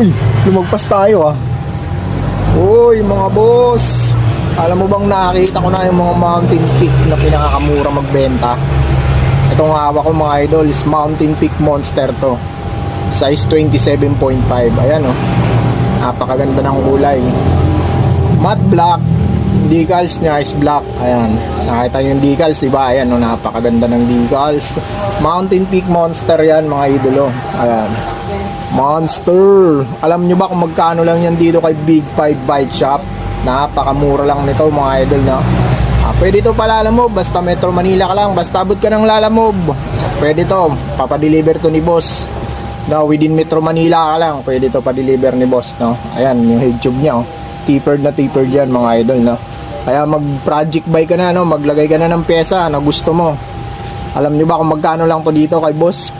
Uy, lumagpas tayo ah. Uy, mga boss. Alam mo bang nakakita ko na yung mga Mountain Peak na pinakamura magbenta? Itong hawak ko mga idol is Mountain Peak Monster to. Size 27.5. Ayan oh. Napakaganda ng kulay. Matte black. Decals niya is black. Ayan. Nakita yung decals, diba? Ayan oh, napakaganda ng decals. Mountain Peak Monster yan mga idolo. Ayan. Monster. Alam nyo ba kung magkano lang yan dito kay Big 5 Bike Shop? Napakamura lang nito mga idol, no? Pwede to palalamove, basta Metro Manila ka lang, basta abot ka ng lalamove. Pwede to, papadeliver to ni boss. No, within Metro Manila ka lang, pwede to pa-deliver ni boss, no? Ayan, yung head tube niya, oh. Tapered na tapered yan mga idol, no? Kaya mag-project bike ka na, no? Maglagay ka na ng pyesa na gusto mo. Alam nyo ba kung magkano lang to dito kay boss?